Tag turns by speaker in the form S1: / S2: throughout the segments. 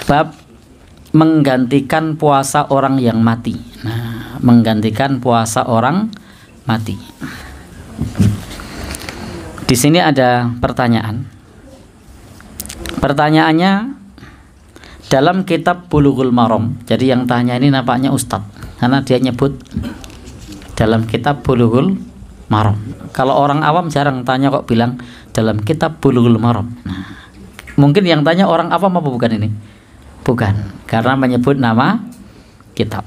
S1: Bab menggantikan puasa orang yang mati. Nah, menggantikan puasa orang mati. Di sini ada pertanyaan. Pertanyaannya dalam kitab Bulughul Maram. Jadi yang tanya ini nampaknya Ustadz, karena dia nyebut dalam kitab Bulughul Maram. Kalau orang awam jarang tanya kok bilang dalam kitab Bulughul Maram. Nah, mungkin yang tanya orang awam apa bukan ini? Bukan, karena menyebut nama kitab.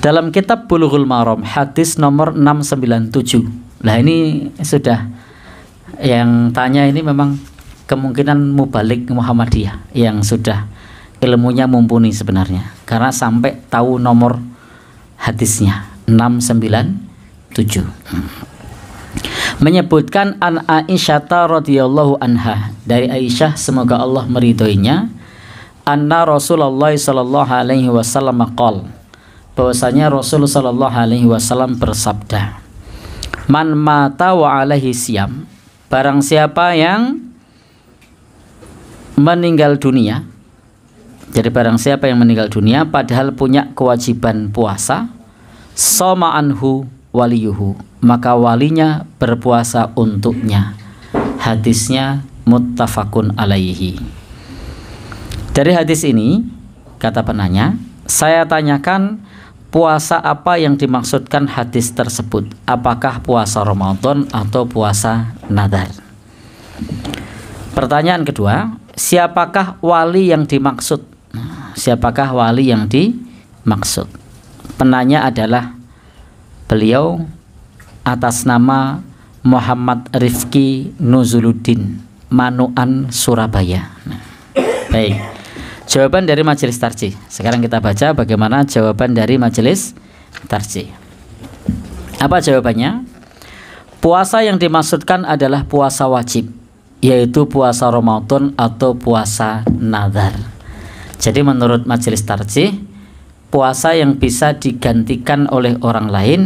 S1: Dalam kitab Bulughul Maram, hadis nomor 697. Nah, ini sudah yang tanya ini memang kemungkinan mubalik Muhammadiyah yang sudah ilmunya mumpuni sebenarnya, karena sampai tahu nomor hadisnya 697. Menyebutkan an Aisyah radhiyallahu anha, dari Aisyah semoga Allah meridhoinya, anna Rasulullah sallallahu alaihi wasallam qol, bahwasanya Rasul sallallahu alaihi wasallam bersabda, man mata wa alaihi siyam, barang siapa yang meninggal dunia, jadi barang siapa yang meninggal dunia padahal punya kewajiban puasa, shoma anhu waliyuhu, maka walinya berpuasa untuknya. Hadisnya muttafaqun alaihi. Dari hadis ini, kata penanya, saya tanyakan puasa apa yang dimaksudkan hadis tersebut, apakah puasa Ramadan atau puasa nadar. Pertanyaan kedua, siapakah wali yang dimaksud? Siapakah wali yang dimaksud? Penanya adalah beliau atas nama Muhammad Rifki Nuzuluddin, Manuan, Surabaya. Baik. Jawaban dari Majelis Tarjih. Sekarang kita baca bagaimana jawaban dari Majelis Tarjih. Apa jawabannya? Puasa yang dimaksudkan adalah puasa wajib, yaitu puasa Ramadan atau puasa nadar. Jadi menurut Majelis Tarjih, puasa yang bisa digantikan oleh orang lain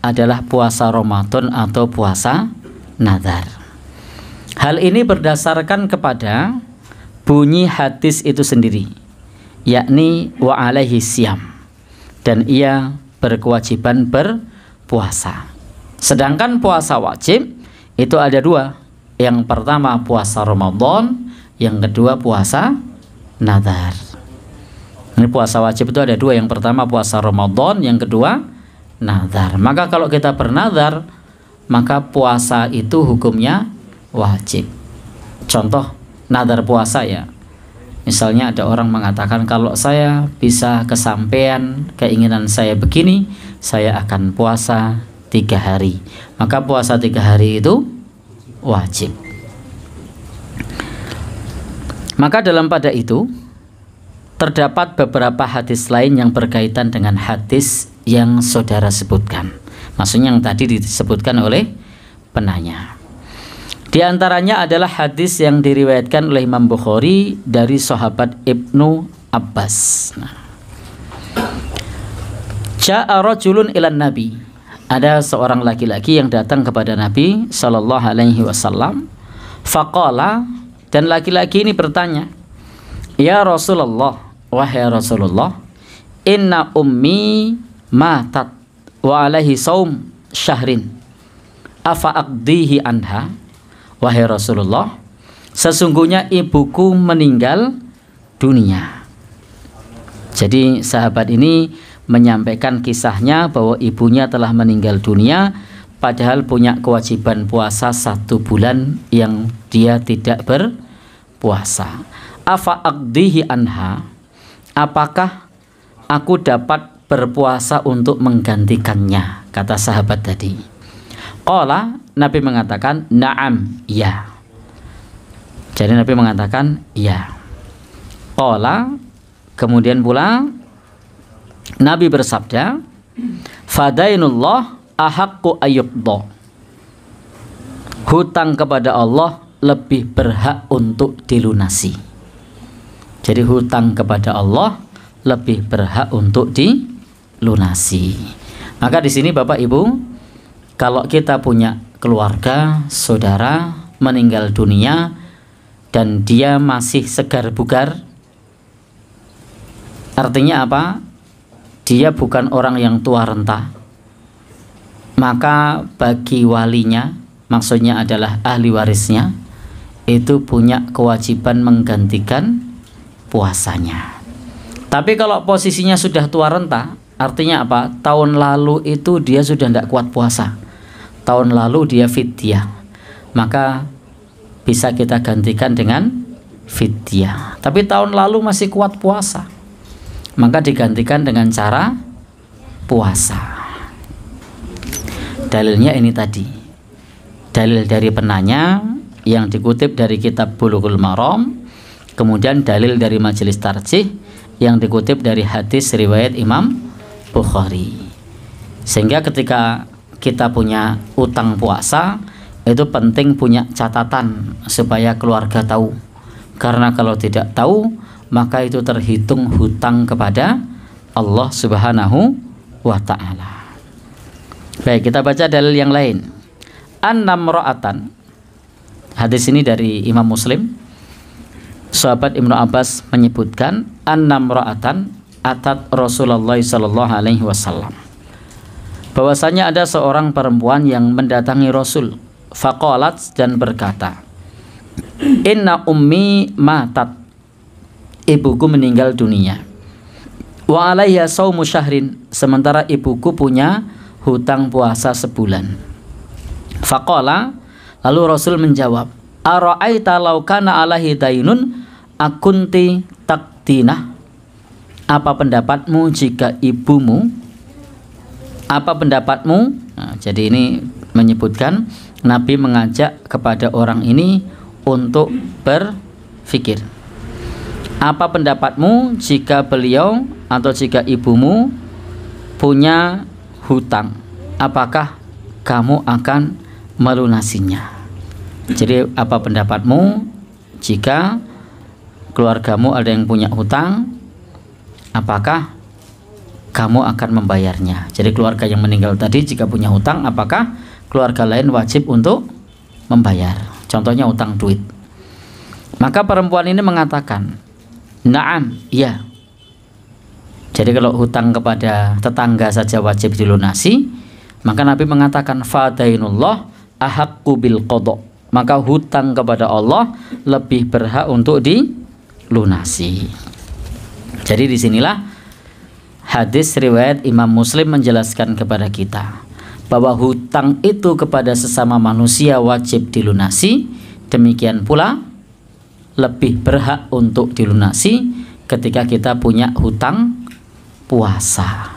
S1: adalah puasa Ramadan atau puasa nadar. Hal ini berdasarkan kepada bunyi hadis itu sendiri, yakni wa alaihi siyam, dan ia berkewajiban berpuasa. Sedangkan puasa wajib itu ada dua, yang pertama puasa Ramadan, yang kedua puasa nadar. Ini puasa wajib itu ada dua, yang pertama puasa Ramadan, yang kedua nadar. Maka kalau kita bernadar, maka puasa itu hukumnya wajib. Contoh nadar puasa ya, misalnya ada orang mengatakan kalau saya bisa kesampaian keinginan saya begini, saya akan puasa 3 hari, maka puasa 3 hari itu wajib. Maka dalam pada itu terdapat beberapa hadis lain yang berkaitan dengan hadis yang saudara sebutkan, maksudnya yang tadi disebutkan oleh penanya. Di antaranya adalah hadis yang diriwayatkan oleh Imam Bukhari dari sahabat Ibnu Abbas. Ja'a rajulun ilan Nabi. Ada seorang laki-laki yang datang kepada Nabi sallallahu alaihi wasallam. Faqala, dan laki-laki ini bertanya, "Ya Rasulullah, wahai Rasulullah, inna ummi matat wa alaihi saum syahrin. Afa aqdihi anha?" Wahai Rasulullah, sesungguhnya ibuku meninggal dunia. Jadi sahabat ini menyampaikan kisahnya bahwa ibunya telah meninggal dunia, padahal punya kewajiban puasa 1 bulan yang dia tidak berpuasa. Afa aqdihi anha, apakah aku dapat berpuasa untuk menggantikannya, kata sahabat tadi. Qala, Nabi mengatakan na'am, ya. Jadi Nabi mengatakan ya. Qala, kemudian pula Nabi bersabda, fadainullah ahaqqu ayyuqda, hutang kepada Allah lebih berhak untuk dilunasi. Jadi hutang kepada Allah lebih berhak untuk dilunasi. Maka di sini Bapak Ibu, kalau kita punya keluarga, saudara meninggal dunia dan dia masih segar bugar, Artinya apa? Dia bukan orang yang tua renta, maka bagi walinya, maksudnya adalah ahli warisnya, itu punya kewajiban menggantikan puasanya. Tapi kalau posisinya sudah tua renta, artinya apa? Tahun lalu itu dia sudah tidak kuat puasa, tahun lalu dia fidyah, maka bisa kita gantikan dengan fidyah. Tapi tahun lalu masih kuat puasa, maka digantikan dengan cara puasa. Dalilnya ini tadi, dalil dari penanya yang dikutip dari kitab Bulughul Maram, kemudian dalil dari majelis tarjih yang dikutip dari hadis riwayat Imam Bukhari. Sehingga ketika kita punya utang puasa, itu penting punya catatan supaya keluarga tahu, karena kalau tidak tahu maka itu terhitung hutang kepada Allah Subhanahu wa ta'ala. Baik, kita baca dalil yang lain. An-namra'atan, hadis ini dari Imam Muslim. Sahabat Ibnu Abbas menyebutkan, an-namra'atan atat Rasulullah sallallahu alaihi wasallam, bahwasanya ada seorang perempuan yang mendatangi Rasul. Faqalat, dan berkata, inna ummi matat, ibuku meninggal dunia. Wa alaiha saumu syahrin, sementara ibuku punya hutang puasa sebulan. Faqala, lalu Rasul menjawab, ara'aita law kana alaihi dainun akunti takdinah, apa pendapatmu jika ibumu, apa pendapatmu? Nah, jadi ini menyebutkan Nabi mengajak kepada orang ini untuk berpikir, apa pendapatmu jika beliau atau jika ibumu punya hutang, apakah kamu akan melunasinya? Jadi apa pendapatmu jika keluargamu ada yang punya hutang, apakah kamu akan membayarnya? Jadi keluarga yang meninggal tadi jika punya hutang, apakah keluarga lain wajib untuk membayar? Contohnya hutang duit. Maka perempuan ini mengatakan, na'am, iya. Jadi kalau hutang kepada tetangga saja wajib dilunasi, maka Nabi mengatakan fadainullah ahaqqu bil qada, maka hutang kepada Allah lebih berhak untuk dilunasi. Jadi disinilah hadis riwayat Imam Muslim menjelaskan kepada kita bahwa hutang itu kepada sesama manusia wajib dilunasi. Demikian pula lebih berhak untuk dilunasi ketika kita punya hutang puasa.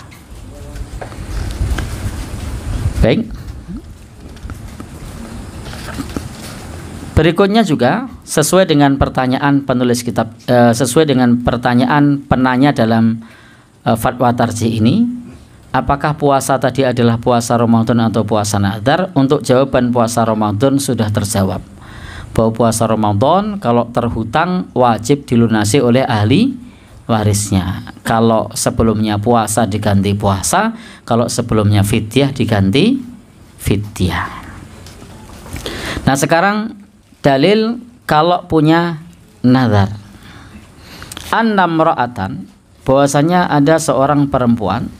S1: Baik. Berikutnya juga sesuai dengan pertanyaan penulis kitab, sesuai dengan pertanyaan penanya dalam fatwa tarjih ini, apakah puasa tadi adalah puasa Ramadan atau puasa nadar? Untuk jawaban puasa Ramadan sudah terjawab, bahwa puasa Ramadan kalau terhutang wajib dilunasi oleh ahli warisnya. Kalau sebelumnya puasa diganti puasa, kalau sebelumnya fidyah diganti fidyah. Nah sekarang dalil kalau punya nazar. An-namra'atan, bahwasanya ada seorang perempuan,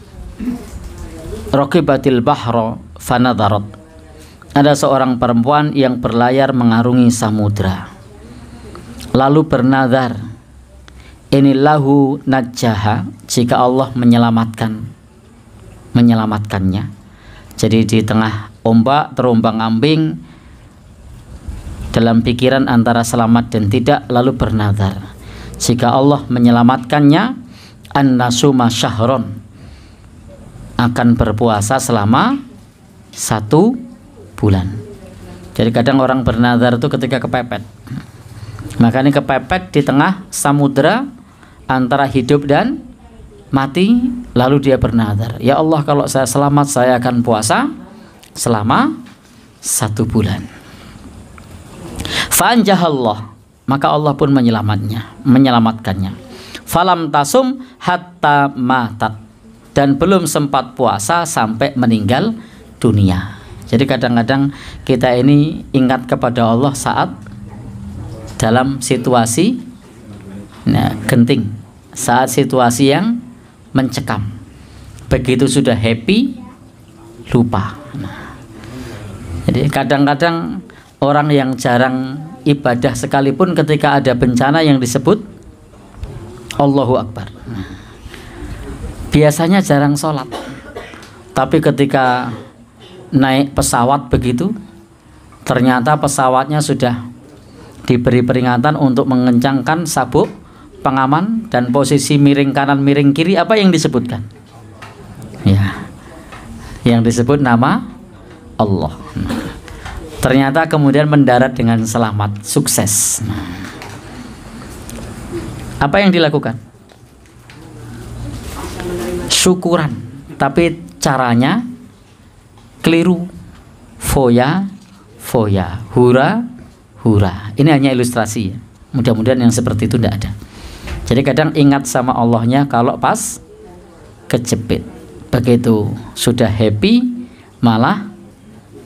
S1: raqibatil bahra fanadharat, ada seorang perempuan yang berlayar mengarungi samudra lalu bernazar, inillahu najjaha, jika Allah menyelamatkannya. Jadi di tengah ombak terombang-ambing, dalam pikiran antara selamat dan tidak, lalu bernazar, jika Allah menyelamatkannya, an-nasuma syahron, akan berpuasa selama 1 bulan. Jadi kadang orang bernazar itu ketika kepepet, maka ini kepepet di tengah samudra antara hidup dan mati, lalu dia bernazar, ya Allah kalau saya selamat saya akan puasa selama 1 bulan. Fa'anjahallah, maka Allah pun menyelamatkannya. Falam tasum hatta matat, dan belum sempat puasa sampai meninggal dunia. Jadi kadang-kadang kita ini ingat kepada Allah saat dalam situasi genting, saat situasi yang mencekam. Begitu sudah happy, lupa. Jadi kadang-kadang orang yang jarang ibadah sekalipun ketika ada bencana yang disebut Allahu Akbar, biasanya jarang sholat. Tapi ketika naik pesawat begitu, ternyata pesawatnya sudah diberi peringatan untuk mengencangkan sabuk pengaman dan posisi miring kanan miring kiri. Apa yang disebutkan? Ya, yang disebut nama Allah. Ternyata kemudian mendarat dengan selamat, sukses. Apa yang dilakukan? Syukuran, tapi caranya keliru. Foya, foya, hura, hura. Ini hanya ilustrasi ya. Mudah-mudahan yang seperti itu tidak ada. Jadi kadang ingat sama Allahnya kalau pas kejepit. Begitu sudah happy malah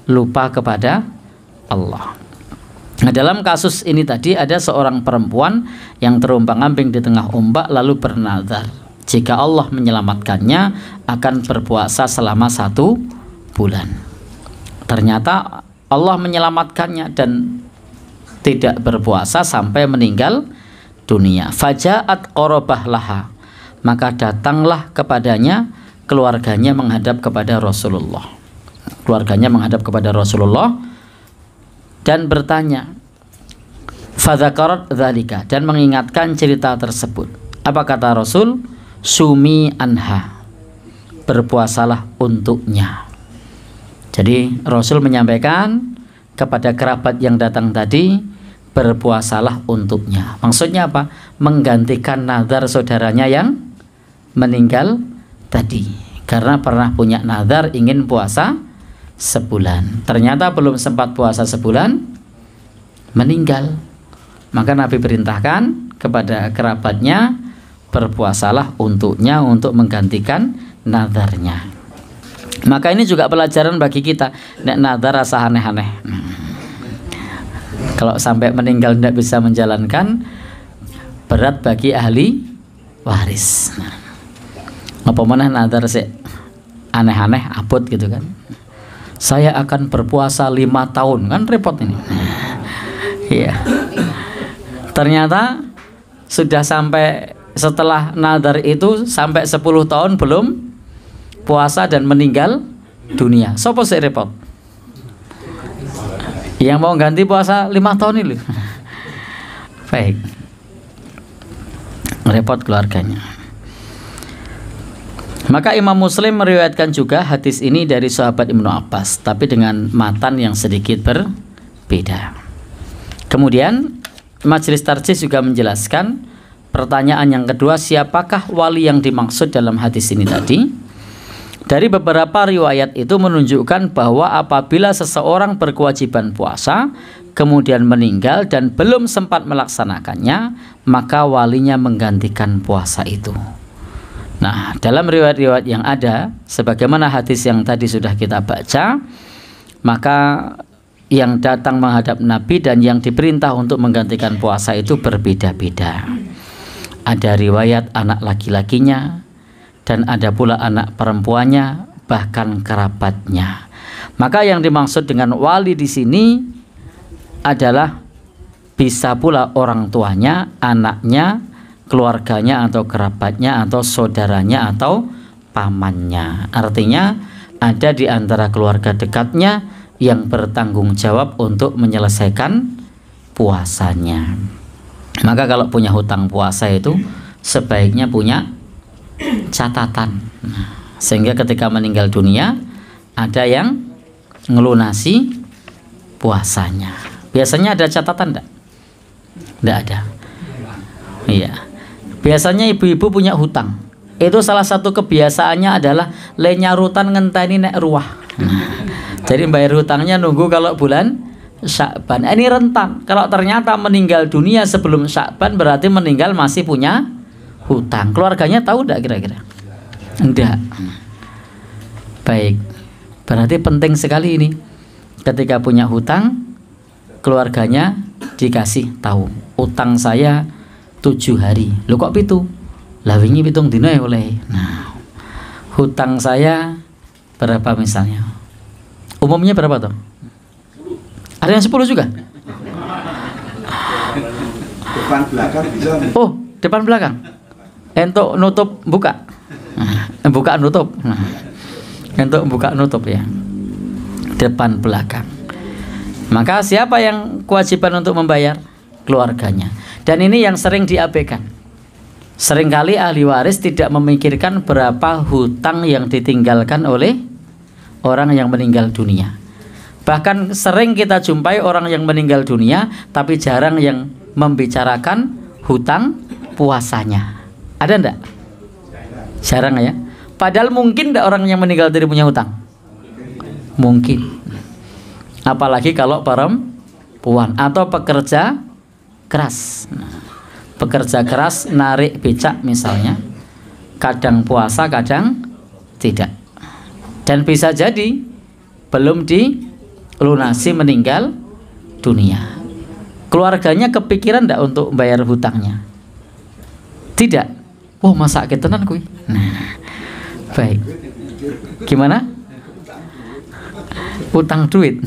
S1: lupa kepada Allah. Nah, dalam kasus ini tadi ada seorang perempuan yang terombang-ambing di tengah ombak lalu bernazar jika Allah menyelamatkannya akan berpuasa selama 1 bulan. Ternyata Allah menyelamatkannya dan tidak berpuasa sampai meninggal dunia. Faja'at qarabah laha, maka datanglah kepadanya keluarganya menghadap kepada Rasulullah. Keluarganya menghadap kepada Rasulullah dan bertanya, fadzakarat dzalika, dan mengingatkan cerita tersebut. Apa kata Rasul? Sumi anha, berpuasalah untuknya. Jadi Rasul menyampaikan kepada kerabat yang datang tadi, berpuasalah untuknya. Maksudnya apa? Menggantikan nazar saudaranya yang meninggal tadi, karena pernah punya nazar ingin puasa sebulan, ternyata belum sempat puasa sebulan, meninggal. Maka Nabi perintahkan kepada kerabatnya, berpuasalah untuknya untuk menggantikan nazarnya. Maka ini juga pelajaran bagi kita. Nek nazar rasa aneh-aneh. Kalau sampai meninggal tidak bisa menjalankan, berat bagi ahli waris. Apa mana nazar sih aneh-aneh, abot gitu kan? Saya akan berpuasa 5 tahun, kan repot ini. Iya. Ternyata sudah sampai setelah nazar itu sampai 10 tahun belum puasa dan meninggal dunia. Sopo sih repot? Yang mau ganti puasa 5 tahun ini. Baik. Repot keluarganya. Maka Imam Muslim meriwayatkan juga hadis ini dari sahabat Ibnu Abbas, tapi dengan matan yang sedikit berbeda. Kemudian Majelis Tarjih juga menjelaskan pertanyaan yang kedua, siapakah wali yang dimaksud dalam hadis ini tadi? Dari beberapa riwayat itu menunjukkan bahwa apabila seseorang berkewajiban puasa kemudian meninggal dan belum sempat melaksanakannya, maka walinya menggantikan puasa itu. Nah, dalam riwayat-riwayat yang ada, sebagaimana hadis yang tadi sudah kita baca, maka yang datang menghadap Nabi dan yang diperintah untuk menggantikan puasa itu berbeda-beda. Ada riwayat anak laki-lakinya dan ada pula anak perempuannya, bahkan kerabatnya. Maka yang dimaksud dengan wali di sini adalah bisa pula orang tuanya, anaknya, keluarganya atau kerabatnya atau saudaranya atau pamannya. Artinya ada di antara keluarga dekatnya yang bertanggung jawab untuk menyelesaikan puasanya. Maka kalau punya hutang puasa itu sebaiknya punya catatan, sehingga ketika meninggal dunia ada yang ngelunasi puasanya. Biasanya ada catatan enggak? Enggak ada. Iya. Biasanya ibu-ibu punya hutang. Itu salah satu kebiasaannya adalah lenyarutan ngenteni nek ruah. Jadi bayar hutangnya nunggu kalau bulan Sya'ban. Ini rentan. Kalau ternyata meninggal dunia sebelum Sya'ban berarti meninggal masih punya hutang. Keluarganya tahu enggak kira-kira? Enggak. Baik. Berarti penting sekali ini. Ketika punya hutang, keluarganya dikasih tahu. Utang saya 7 hari. Loh kok pitu? Lah wingi 7 dina ya oleh. Nah, hutang saya berapa misalnya? Umumnya berapa tuh? Ada yang 10 juga?
S2: Depan belakang bisa.
S1: Oh, depan belakang. Entuk nutup buka. Buka nutup. Entuk buka nutup ya. Depan belakang. Maka siapa yang kewajiban untuk membayar? Keluarganya. Dan ini yang sering diabaikan. Seringkali ahli waris tidak memikirkan berapa hutang yang ditinggalkan oleh orang yang meninggal dunia. Bahkan sering kita jumpai orang yang meninggal dunia, tapi jarang yang membicarakan hutang puasanya. Ada enggak? Jarang ya. Padahal mungkin enggak orang yang meninggal tadi punya hutang? Mungkin. Apalagi kalau perempuan atau pekerja keras. Pekerja keras narik becak misalnya, kadang puasa kadang tidak, dan bisa jadi belum dilunasi meninggal dunia. Keluarganya kepikiran enggak untuk bayar hutangnya? Tidak. Wah, masa ketenan kui. Nah, baik. Gimana? Hutang duit.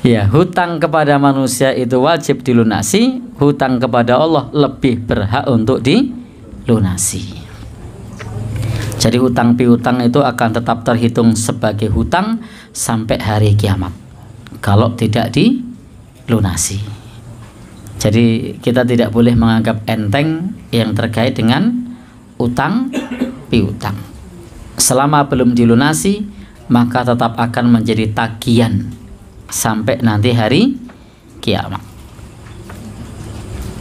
S1: Ya, hutang kepada manusia itu wajib dilunasi, hutang kepada Allah lebih berhak untuk dilunasi. Jadi hutang piutang itu akan tetap terhitung sebagai hutang sampai hari kiamat kalau tidak dilunasi. Jadi kita tidak boleh menganggap enteng yang terkait dengan utang piutang. Selama belum dilunasi, maka tetap akan menjadi tagihan sampai nanti hari kiamat.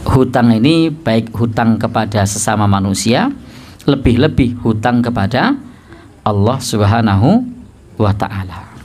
S1: Hutang ini baik hutang kepada sesama manusia, lebih-lebih hutang kepada Allah Subhanahu wa ta'ala.